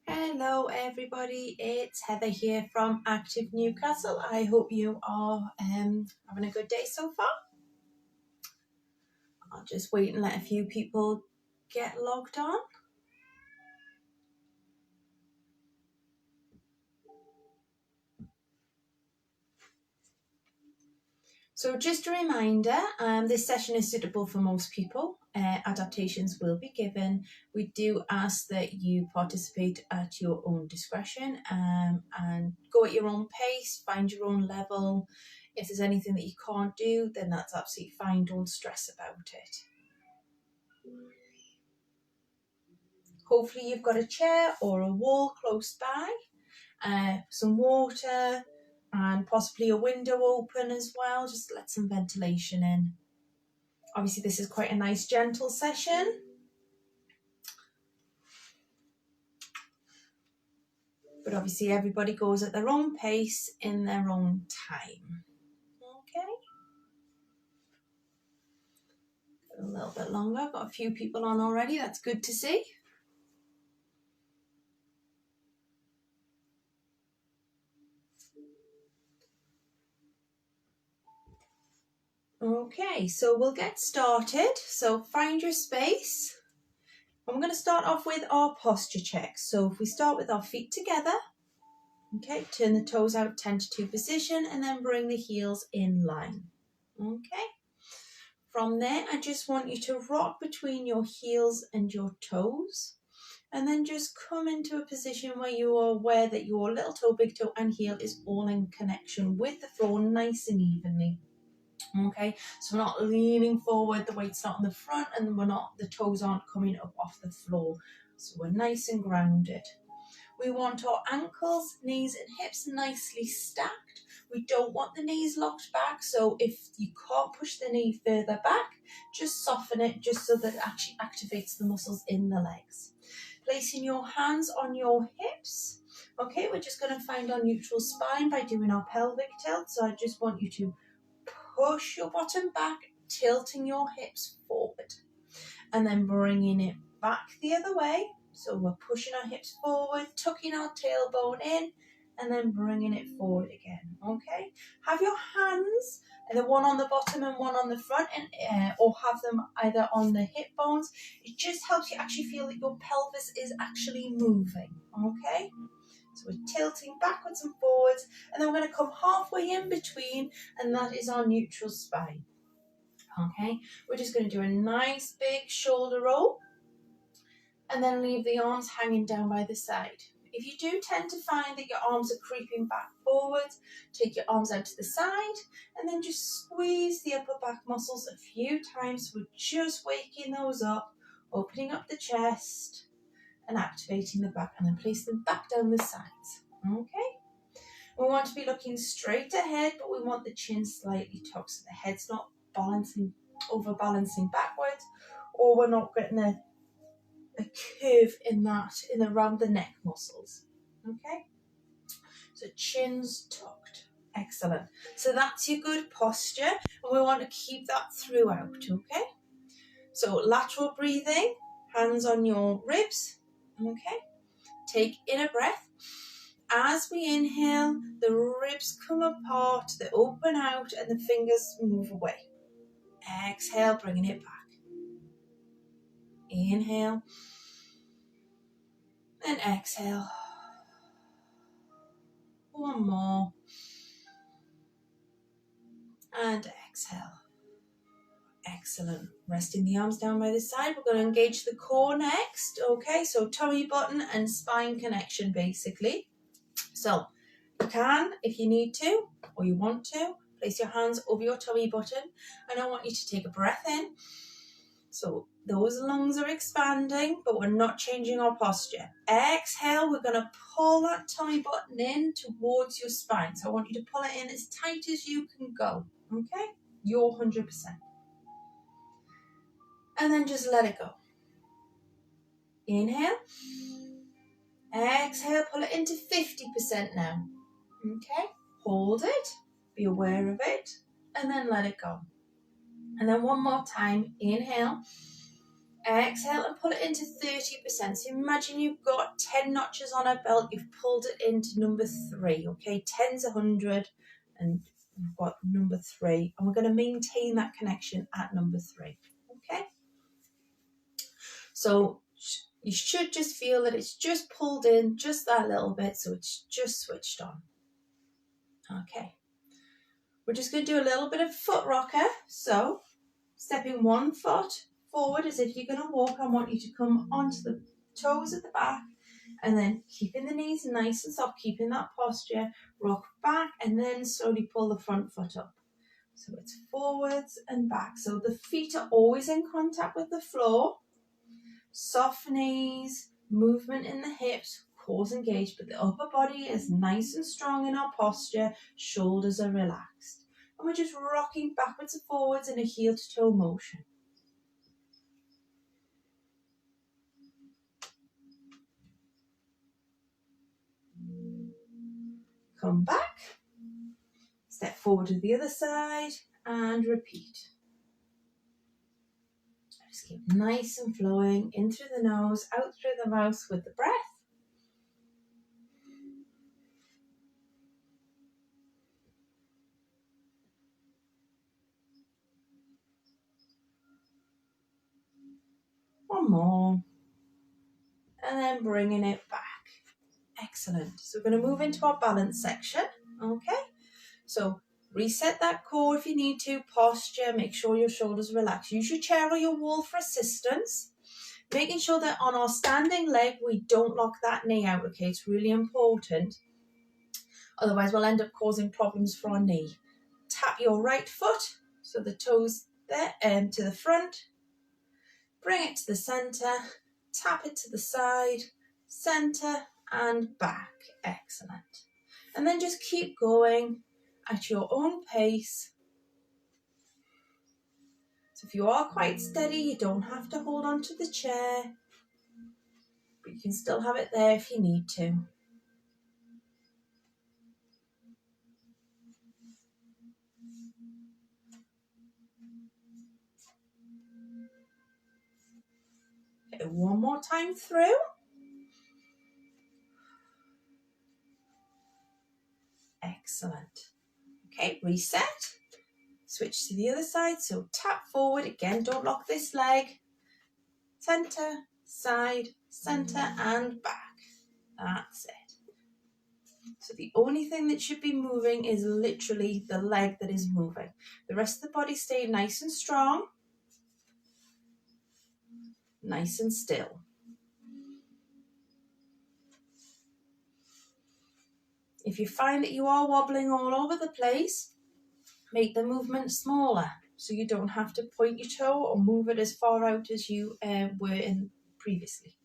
Hello everybody, it's Heather here from Active Newcastle. I hope you are having a good day so far. I'll just wait and let a few people get logged on. So just a reminder, this session is suitable for most people. Adaptations will be given. We do ask that you participate at your own discretion and go at your own pace, find your own level. If there's anything that you can't do, then that's absolutely fine. Don't stress about it. Hopefully you've got a chair or a wall close by, some water and possibly a window open as well, just to let some ventilation in. Obviously this is quite a nice gentle session. But obviously everybody goes at their own pace in their own time. Okay. A little bit longer, I've got a few people on already, that's good to see. Okay, so we'll get started. So find your space. And we're going to start off with our posture checks. So if we start with our feet together, okay, turn the toes out 10 to 2 position and then bring the heels in line. Okay. From there, I just want you to rock between your heels and your toes. And then just come into a position where you are aware that your little toe, big toe and heel is all in connection with the floor nice and evenly. Okay, so we're not leaning forward, the weight's not on the front and the toes aren't coming up off the floor. So we're nice and grounded. We want our ankles, knees and hips nicely stacked. We don't want the knees locked back, so if you can't push the knee further back, just soften it just so that it actually activates the muscles in the legs. Placing your hands on your hips. Okay, we're just going to find our neutral spine by doing our pelvic tilt. So I just want you to push your bottom back, tilting your hips forward and then bringing it back the other way. So we're pushing our hips forward, tucking our tailbone in and then bringing it forward again. Okay, have your hands, either one on the bottom and one on the front, or have them either on the hip bones. It just helps you actually feel that your pelvis is actually moving. Okay, so we're tilting backwards and forwards and then we're going to come halfway in between, and that is our neutral spine. Okay, we're just going to do a nice big shoulder roll and then leave the arms hanging down by the side. If you do tend to find that your arms are creeping back forward, take your arms out to the side and then just squeeze the upper back muscles a few times. We're just waking those up, opening up the chest and activating the back, and then place them back down the sides. Okay. We want to be looking straight ahead, but we want the chin slightly tucked so the head's not overbalancing backwards, or we're not getting a curve around the neck muscles. Okay, so chin's tucked. Excellent. So that's your good posture, and we want to keep that throughout. Okay, so lateral breathing, hands on your ribs. Okay, take in a breath. As we inhale, the ribs come apart, they open out and the fingers move away. Exhale, bringing it back. Inhale and exhale. One more. And exhale. Excellent. Resting the arms down by the side. We're going to engage the core next. Okay, so tummy button and spine connection basically. So you can, if you need to or you want to, place your hands over your tummy button, and I want you to take a breath in. So those lungs are expanding, but we're not changing our posture. Exhale, we're going to pull that tummy button in towards your spine. So I want you to pull it in as tight as you can go. Okay? You're 100%. And then just let it go. Inhale. Exhale, pull it into 50% now. Okay? Hold it. Be aware of it. And then let it go. And then one more time. Inhale. Exhale and pull it into 30%. So imagine you've got 10 notches on a belt, you've pulled it into number 3, okay? 10's 100 and we've got number 3, and we're going to maintain that connection at number 3, okay? So you should just feel that it's just pulled in just that little bit, so it's just switched on. Okay. We're just going to do a little bit of foot rocker. So stepping one foot forward as if you're going to walk. I want you to come onto the toes at the back and then keeping the knees nice and soft, keeping that posture, rock back and then slowly pull the front foot up. So it's forwards and back. So the feet are always in contact with the floor. Soft knees, movement in the hips, core engaged, but the upper body is nice and strong in our posture, shoulders are relaxed. And we're just rocking backwards and forwards in a heel to toe motion. Come back, step forward to the other side and repeat. Just keep nice and flowing in through the nose, out through the mouth with the breath. One more. And then bringing it back. Excellent. So we're going to move into our balance section. Okay. So reset that core if you need to. Posture. Make sure your shoulders relax. Use your chair or your wall for assistance. Making sure that on our standing leg, we don't lock that knee out. Okay. It's really important. Otherwise, we'll end up causing problems for our knee. Tap your right foot. So the toes there and to the front. Bring it to the center. Tap it to the side. Center and back. Excellent. And then just keep going at your own pace. So if you are quite steady, you don't have to hold on to the chair, but you can still have it there if you need to. Okay, one more time through. Excellent. Okay, reset. Switch to the other side. So tap forward. Again, don't lock this leg. Center, side, center and back. That's it. So the only thing that should be moving is literally the leg that is moving. The rest of the body stay nice and strong. Nice and still. If you find that you are wobbling all over the place, make the movement smaller so you don't have to point your toe or move it as far out as you were in previously.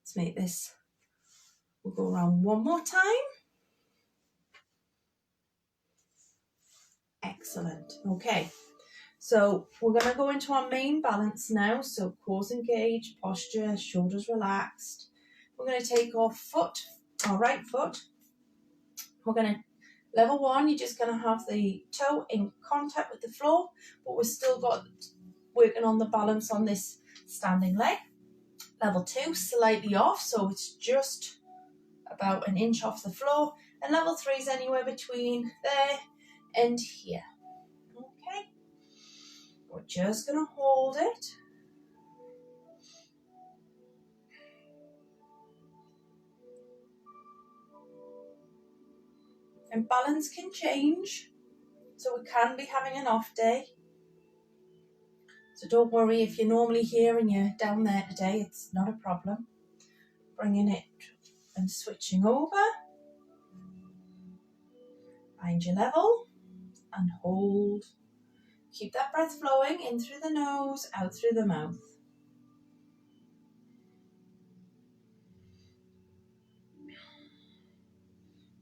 Let's make this, we'll go around one more time. Excellent. Okay, so we're going to go into our main balance now. So core engaged, posture, shoulders relaxed. We're going to take our foot, our right foot. We're going to level 1, you're just going to have the toe in contact with the floor, but we've still got working on the balance on this standing leg. Level 2, slightly off, so it's just about an inch off the floor. And level 3 is anywhere between there and here. Okay, we're just going to hold it. And balance can change, so we can be having an off day. So don't worry if you're normally here and you're down there today, it's not a problem. Bringing it and switching over. Find your level and hold. Keep that breath flowing in through the nose, out through the mouth.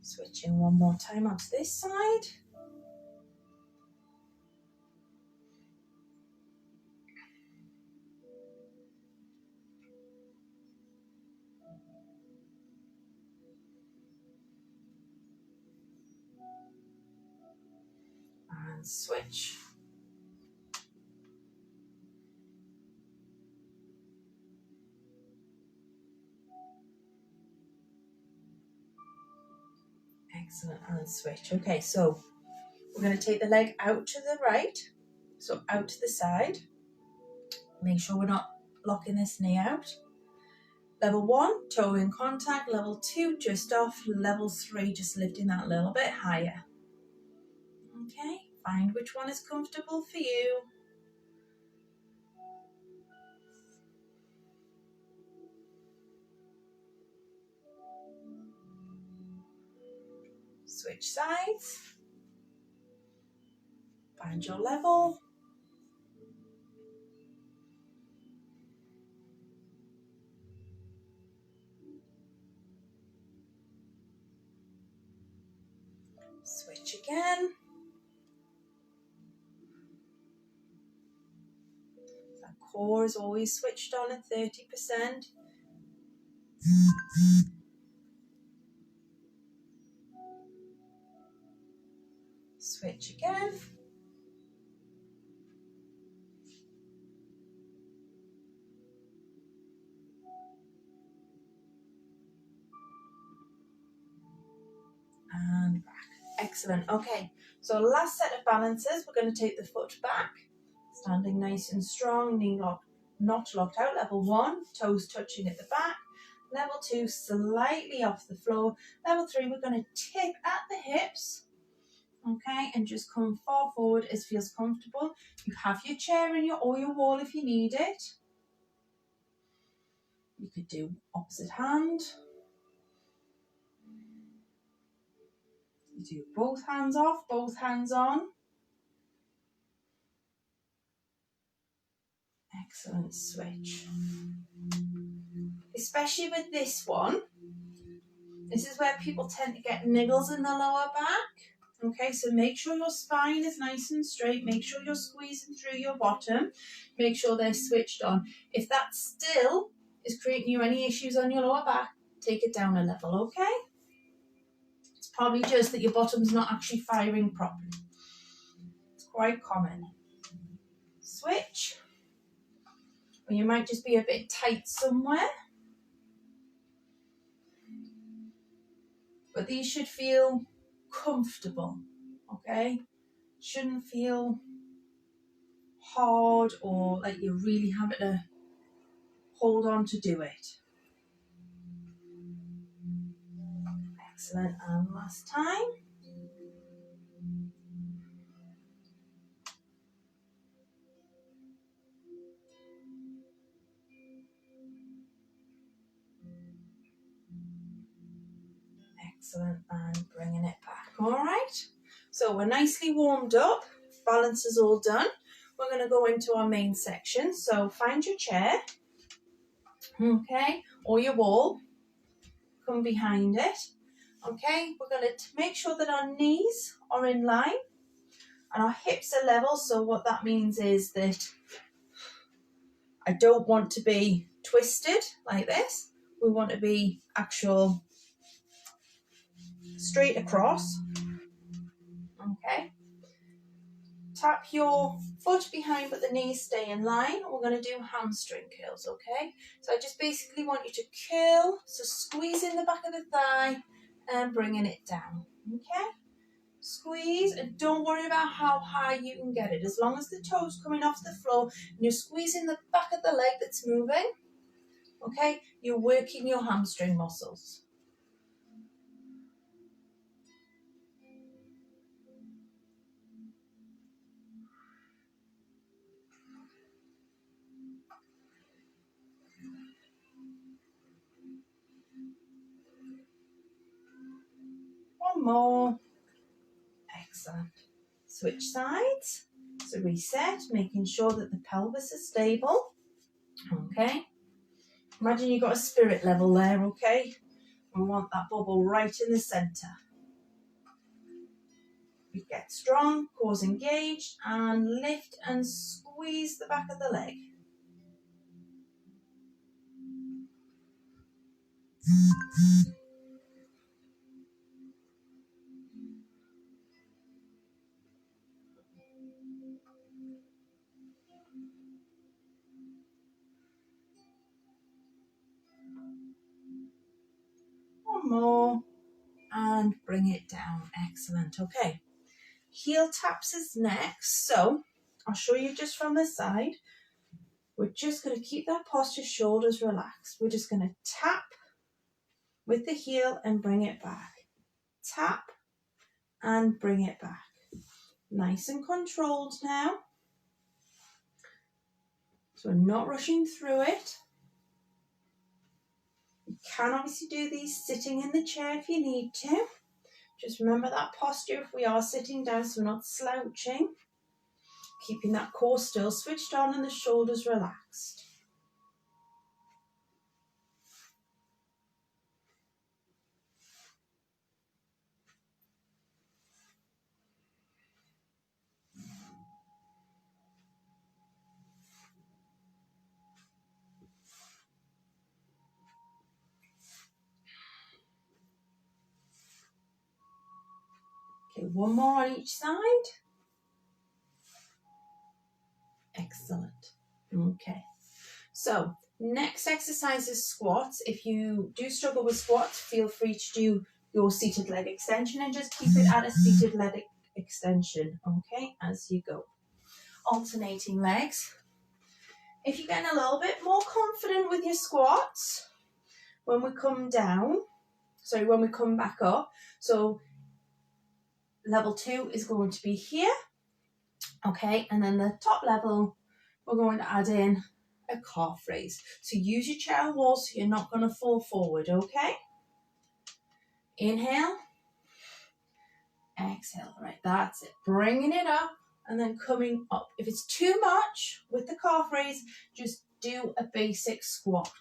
Switching one more time onto this side. And switch. Excellent, and switch. Okay, so we're going to take the leg out to the right, so out to the side. Make sure we're not locking this knee out. Level 1, toe in contact. Level 2, just off. Level 3, just lifting that a little bit higher. Okay, find which one is comfortable for you. Switch sides. Find your level. Switch again. That core is always switched on at 30%. Switch again. And back. Excellent. Okay, so last set of balances. We're going to take the foot back, standing nice and strong, knee locked, not locked out. Level 1, toes touching at the back. Level 2, slightly off the floor. Level 3, we're going to tip at the hips. Okay, and just come far forward as feels comfortable. You have your chair in or your wall if you need it. You could do opposite hand. You do both hands off, both hands on. Excellent, switch. Especially with this one, this is where people tend to get niggles in the lower back. Okay, so make sure your spine is nice and straight. Make sure you're squeezing through your bottom. Make sure they're switched on. If that still is creating you any issues on your lower back, take it down a level, okay? It's probably just that your bottom's not actually firing properly. It's quite common. Switch. Or you might just be a bit tight somewhere. But these should feel comfortable, okay? Shouldn't feel hard or like you're really having to hold on to do it. Excellent, and last time. Excellent, and bringing it back. All right, so we're nicely warmed up. Balance is all done. We're going to go into our main section. So find your chair, okay, or your wall. Come behind it. Okay, we're going to make sure that our knees are in line and our hips are level. So what that means is that I don't want to be twisted like this. We want to be actual straight across. Okay. Tap your foot behind but the knees stay in line. We're going to do hamstring curls, okay? So I just basically want you to curl, so squeezing the back of the thigh and bringing it down, okay? Squeeze, and don't worry about how high you can get it. As long as the toes coming off the floor and you're squeezing the back of the leg that's moving, okay? You're working your hamstring muscles. One more. Excellent. Switch sides. So reset, making sure that the pelvis is stable. Okay. Imagine you've got a spirit level there, okay? We want that bubble right in the centre. You get strong, cores engaged, and lift and squeeze the back of the leg. One more. and bring it down. Excellent. Okay. Heel taps is next. So I'll show you just from the side. We're just going to keep that posture, shoulders relaxed. We're just going to tap with the heel and bring it back. Tap and bring it back. Nice and controlled now. So we're not rushing through it. You can obviously do these sitting in the chair if you need to. Just remember that posture if we are sitting down, so we're not slouching. Keeping that core still switched on and the shoulders relaxed. Okay, one more on each side. Excellent. Okay. So next exercise is squats. If you do struggle with squats, feel free to do your seated leg extension and just keep it at a seated leg extension, okay, as you go. Alternating legs. If you're getting a little bit more confident with your squats, when we come back up, so level 2 is going to be here, okay, and then the top level, we're going to add in a calf raise. So use your chair wall so you're not going to fall forward, okay? Inhale, exhale, right, that's it. Bringing it up and then coming up. If it's too much with the calf raise, just do a basic squat.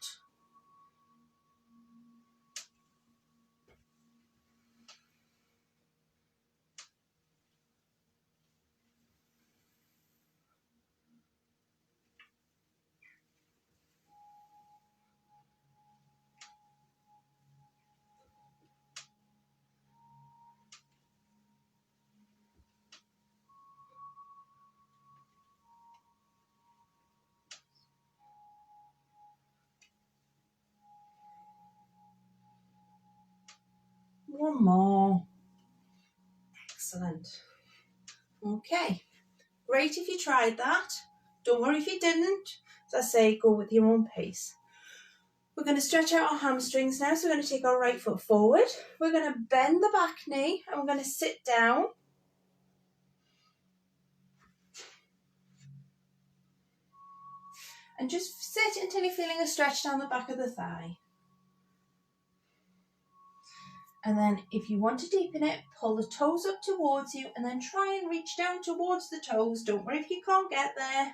One more. Excellent. Okay. Great if you tried that. Don't worry if you didn't. As I say, go with your own pace. We're going to stretch out our hamstrings now. So we're going to take our right foot forward. We're going to bend the back knee and we're going to sit down. And just sit until you're feeling a stretch down the back of the thigh. And then if you want to deepen it, pull the toes up towards you and then try and reach down towards the toes. Don't worry if you can't get there.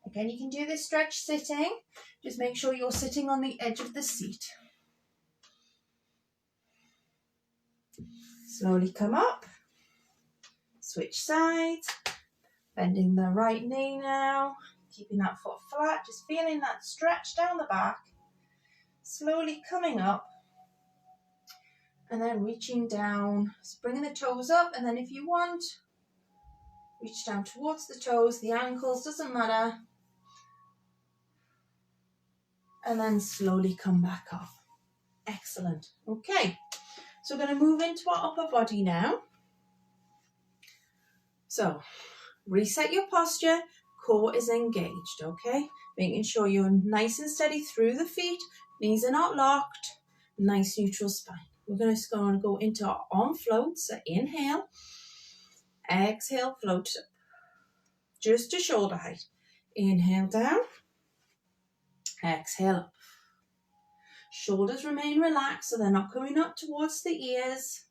Again, you can do this stretch sitting. Just make sure you're sitting on the edge of the seat. Slowly come up. Switch sides. Bending the right knee now. Keeping that foot flat. Just feeling that stretch down the back. Slowly coming up. And then reaching down, so bringing the toes up, and then if you want, reach down towards the toes, the ankles, doesn't matter. And then slowly come back up. Excellent. Okay, so we're going to move into our upper body now. So, reset your posture, core is engaged, okay? Making sure you're nice and steady through the feet, knees are not locked, nice neutral spine. We're just going to go into our arm floats. So inhale, exhale, float up, just to shoulder height. Inhale down, exhale up. Shoulders remain relaxed so they're not coming up towards the ears.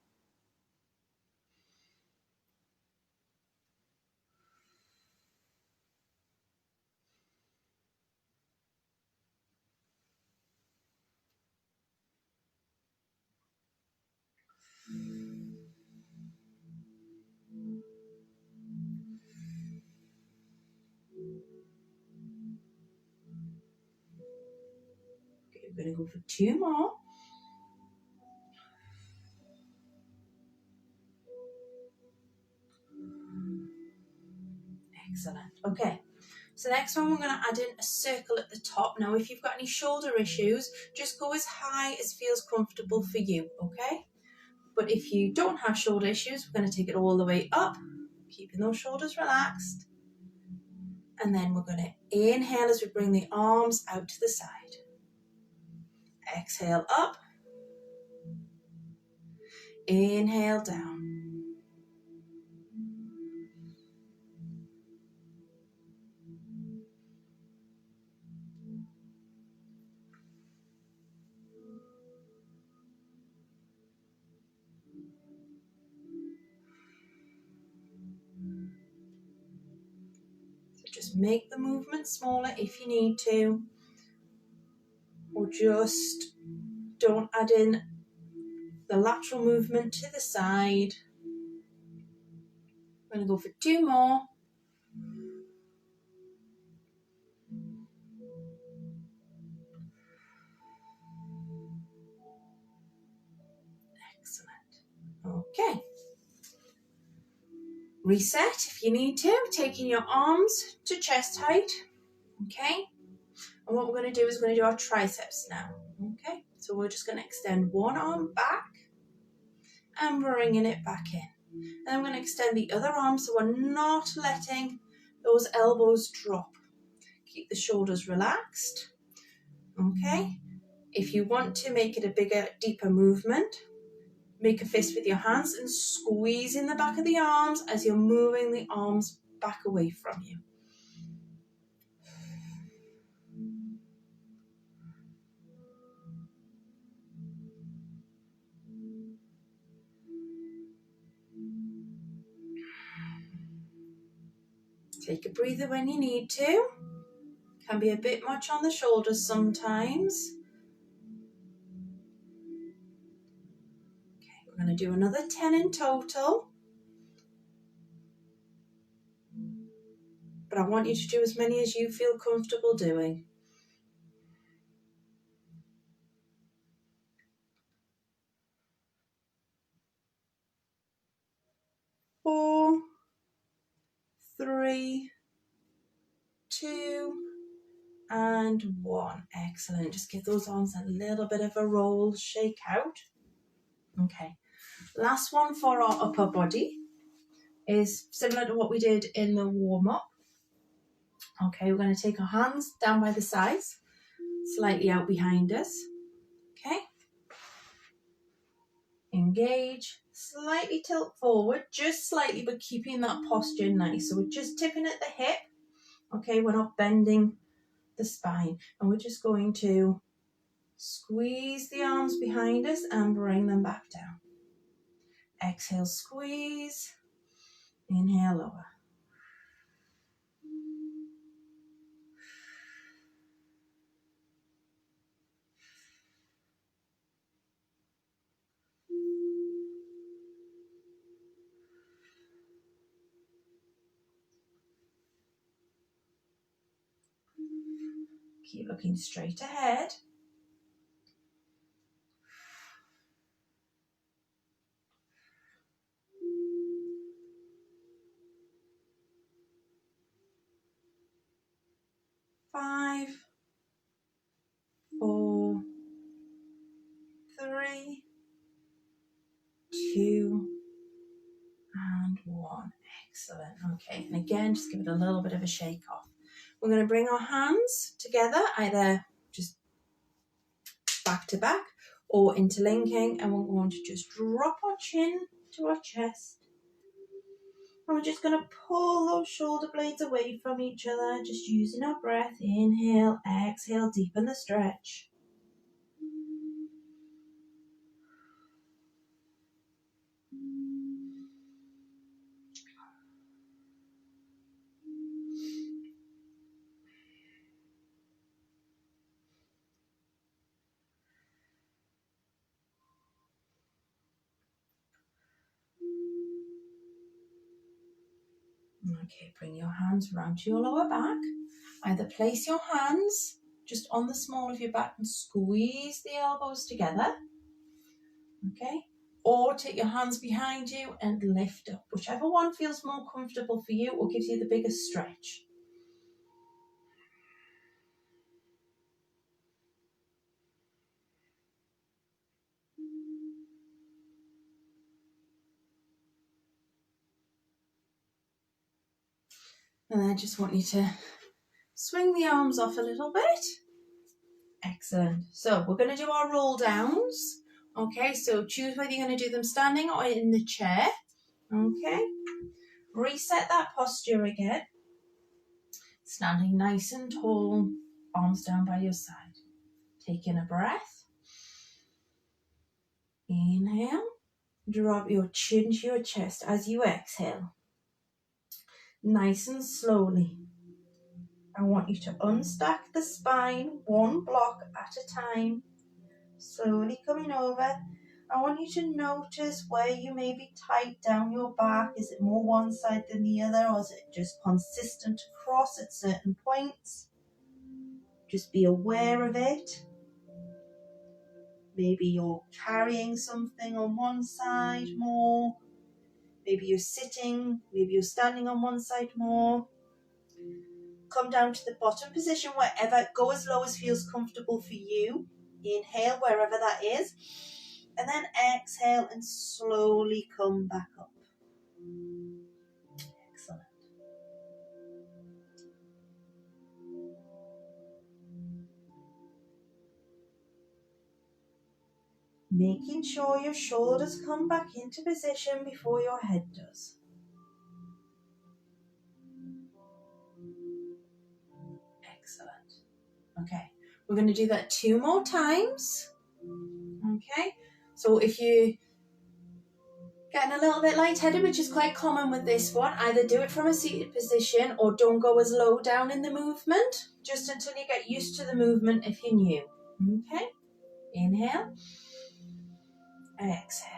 We're going to go for 2 more. Excellent. Okay, so next one we're going to add in a circle at the top. Now, if you've got any shoulder issues, just go as high as feels comfortable for you, okay? But if you don't have shoulder issues, we're going to take it all the way up, keeping those shoulders relaxed. And then we're going to inhale as we bring the arms out to the side. Exhale up. Inhale down. So just make the movement smaller if you need to, or just don't add in the lateral movement to the side. I'm going to go for 2 more. Excellent. Okay. Reset if you need to, taking your arms to chest height. Okay. And what we're going to do is we're going to do our triceps now. Okay. So we're just going to extend one arm back and bringing it back in. Then I'm going to extend the other arm so we're not letting those elbows drop. Keep the shoulders relaxed. Okay. If you want to make it a bigger, deeper movement, make a fist with your hands and squeeze in the back of the arms as you're moving the arms back away from you. Take a breather when you need to. Can be a bit much on the shoulders sometimes. Okay, we're going to do another 10 in total. But I want you to do as many as you feel comfortable doing. 4, 3, 2, and 1. Excellent. Just give those arms a little bit of a roll, shake out. Okay. Last one for our upper body is similar to what we did in the warm-up. Okay, we're going to take our hands down by the sides, slightly out behind us. Okay. Engage, slightly tilt forward, just slightly, but keeping that posture nice. So we're just tipping at the hip. Okay, we're not bending the spine. And we're just going to squeeze the arms behind us and bring them back down. Exhale, squeeze. Inhale, lower. Keep looking straight ahead. Five, 4, 3, 2, and 1. Excellent. Okay, and again, just give it a little bit of a shake off. We're going to bring our hands together, either just back to back or interlinking, and we're going to just drop our chin to our chest. And we're just going to pull those shoulder blades away from each other, just using our breath. Inhale, exhale, deepen the stretch. Okay, bring your hands round to your lower back. Either place your hands just on the small of your back and squeeze the elbows together. Okay, or take your hands behind you and lift up. Whichever one feels more comfortable for you or gives you the biggest stretch. And I just want you to swing the arms off a little bit. Excellent. So we're going to do our roll downs. Okay, so choose whether you're going to do them standing or in the chair. Okay. Reset that posture again. Standing nice and tall, arms down by your side. Take in a breath. Inhale. Drop your chin to your chest as you exhale. Nice and slowly. I want you to unstack the spine, one block at a time. Slowly coming over. I want you to notice where you may be tight down your back. Is it more one side than the other, or is it just consistent across at certain points? Just be aware of it. Maybe you're carrying something on one side more. Maybe you're sitting, maybe you're standing on one side more. Come down to the bottom position wherever, go as low as feels comfortable for you. Inhale wherever that is. And then exhale and slowly come back up. Excellent. Making sure your shoulders come back into position before your head does. Excellent. Okay, we're going to do that 2 more times. Okay, so if you're getting a little bit lightheaded, which is quite common with this one, either do it from a seated position or don't go as low down in the movement, just until you get used to the movement if you're new. Okay, inhale, exhale.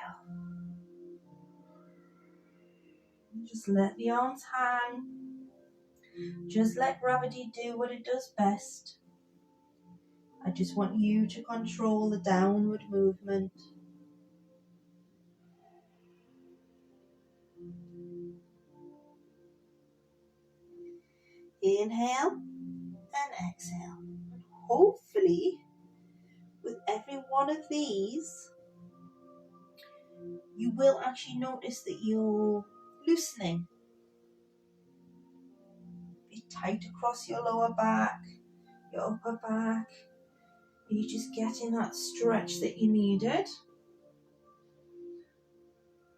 Just let the arms hang. Just let gravity do what it does best. I just want you to control the downward movement. Inhale and exhale. And hopefully, with every one of these, you will actually notice that you're loosening. Be tight across your lower back, your upper back. Are you just getting that stretch that you needed?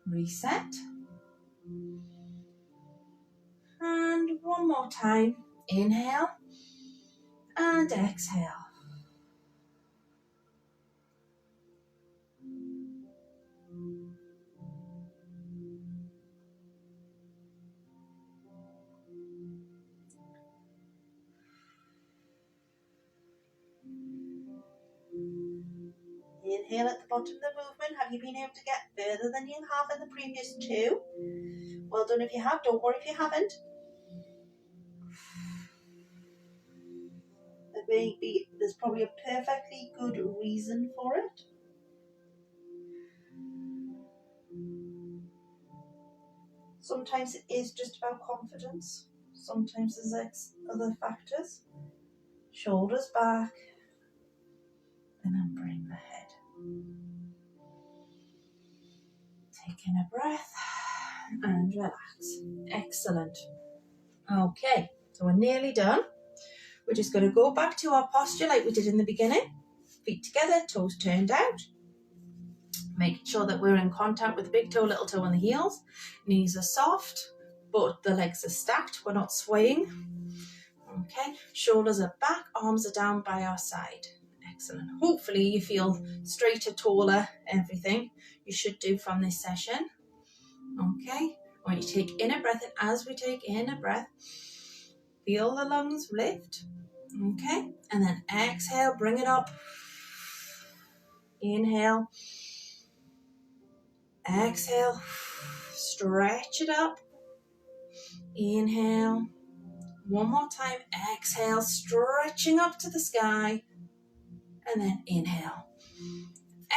Reset. And one more time. Inhale and exhale. Inhale at the bottom of the movement. Have you been able to get further than you have in the previous 2? Well done if you have. Don't worry if you haven't. There's probably a perfectly good reason for it. Sometimes it is just about confidence. Sometimes there's other factors. Shoulders back. And then bring the head. Take in a breath and relax. Excellent. Okay, so we're nearly done. We're just going to go back to our posture like we did in the beginning. Feet together, toes turned out. Making sure that we're in contact with the big toe, little toe and the heels. Knees are soft, but the legs are stacked. We're not swaying. Okay, shoulders are back, arms are down by our side. Excellent. Hopefully you feel straighter, taller, everything you should do from this session. Okay, I want you to take in a breath, and as we take in a breath, feel the lungs lift. Okay, and then exhale, bring it up. Inhale. Exhale. Stretch it up. Inhale. One more time. Exhale, stretching up to the sky. And then inhale.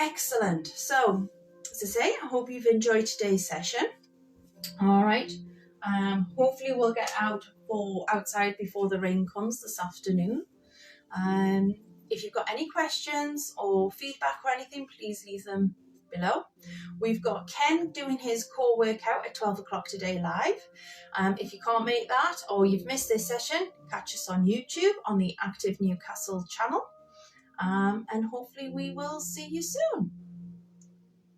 Excellent. So, as I say, I hope you've enjoyed today's session. All right. Hopefully we'll get outside before the rain comes this afternoon. If you've got any questions or feedback or anything, please leave them below. We've got Ken doing his core workout at 12 o'clock today live. If you can't make that or you've missed this session, catch us on YouTube on the Active Newcastle channel. And hopefully we will see you soon.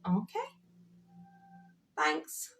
Okay. Thanks.